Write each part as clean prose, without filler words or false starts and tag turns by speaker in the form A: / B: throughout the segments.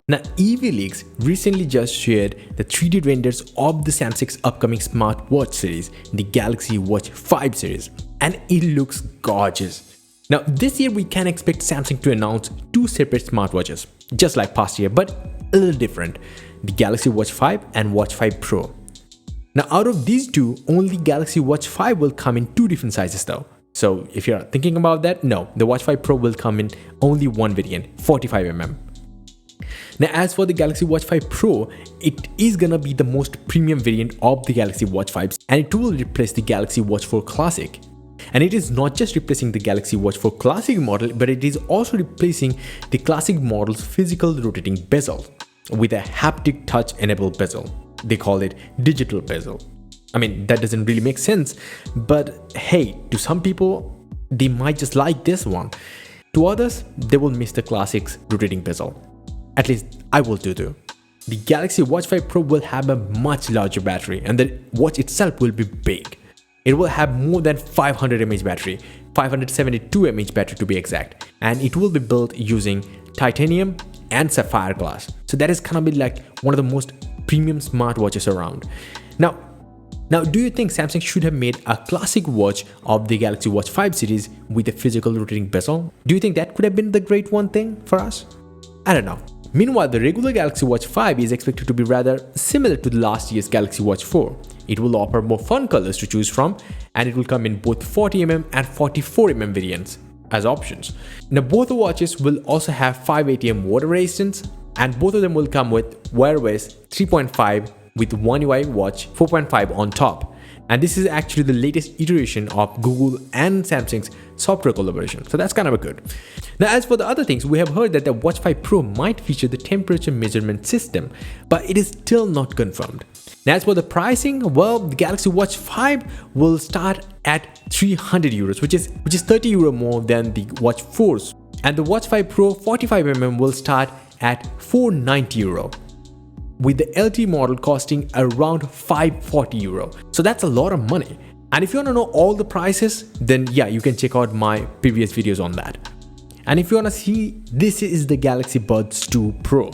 A: Now, EV recently just shared the 3D renders of the Samsung's upcoming smartwatch series, the Galaxy Watch 5 series, and it looks gorgeous. Now, this year we can expect Samsung to announce two separate smartwatches, just like past year, but a little different, the Galaxy Watch 5 and Watch 5 Pro. Now, out of these two, only Galaxy Watch 5 will come in two different sizes though. So if you're thinking about that, no, the Watch 5 Pro will come in only one variant, 45mm. Now, as for the Galaxy Watch 5 Pro, it is gonna be the most premium variant of the Galaxy Watch 5s, and it will replace the Galaxy Watch 4 Classic. And it is not just replacing the Galaxy Watch 4 Classic model, but it is also replacing the Classic model's physical rotating bezel with a haptic touch enabled bezel. They call it digital bezel. I mean, that doesn't really make sense, but hey, to some people, they might just like this one. To others, they will miss the Classic's rotating bezel. At least I will too. The Galaxy Watch 5 Pro will have a much larger battery, and the watch itself will be big. It will have more than 500 mAh battery, 572 mAh battery to be exact, and it will be built using titanium and sapphire glass. So that is gonna be like one of the most premium smartwatches around. Now, do you think Samsung should have made a classic watch of the Galaxy Watch 5 series with a physical rotating bezel? Do you think that could have been the great one thing for us? I don't know. Meanwhile, the regular Galaxy Watch 5 is expected to be rather similar to the last year's Galaxy Watch 4. It will offer more fun colors to choose from, and it will come in both 40mm and 44mm variants as options. Now, both the watches will also have 5 ATM water resistance, and both of them will come with Wear OS 3.5 with One UI Watch 4.5 on top. And this is actually the latest iteration of Google and Samsung's software collaboration. So that's kind of good. Now, as for the other things, we have heard that the Watch 5 Pro might feature the temperature measurement system, but it is still not confirmed. Now, as for the pricing, well, the Galaxy Watch 5 will start at 300 euros, which is 30 euro more than the Watch 4's. And the Watch 5 Pro 45mm will start at 490 euro. With the LT model costing around 540 euro. So that's a lot of money. And if you want to know all the prices, then yeah, you can check out my previous videos on that. And if you want to see, this is the Galaxy Buds 2 Pro.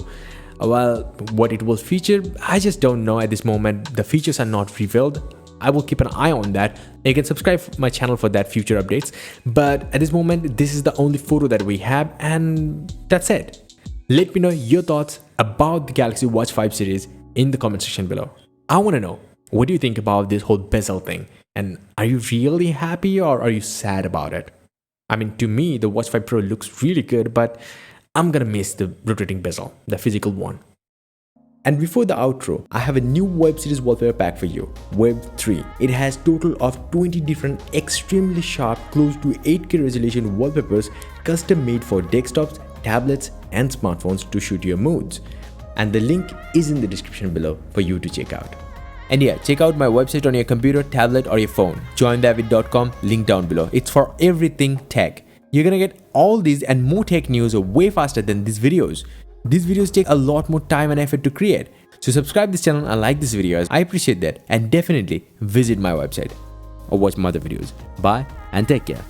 A: Well, what it will feature, I just don't know at this moment. The features are not revealed. I will keep an eye on that. You can subscribe to my channel for that future updates. But at this moment, this is the only photo that we have, and that's it. Let me know your thoughts about the Galaxy Watch 5 series in the comment section below. I want to know, what do you think about this whole bezel thing? And are you really happy or are you sad about it? I mean, to me, the Watch 5 Pro looks really good, but I'm gonna miss the rotating bezel, the physical one. And before the outro, I have a new web series wallpaper pack for you, Web 3. It has total of 20 different extremely sharp, close to 8K resolution wallpapers custom made for desktops, tablets and smartphones to shoot your moods. And the link is in the description below for you to check out. And yeah, check out my website on your computer, tablet or your phone. joindavid.com, link down below. It's for everything tech. You're gonna get all these and more tech news way faster than these videos. These videos take a lot more time and effort to create. So subscribe this channel and like this video. I appreciate that. And definitely visit my website or watch my other videos. Bye and take care.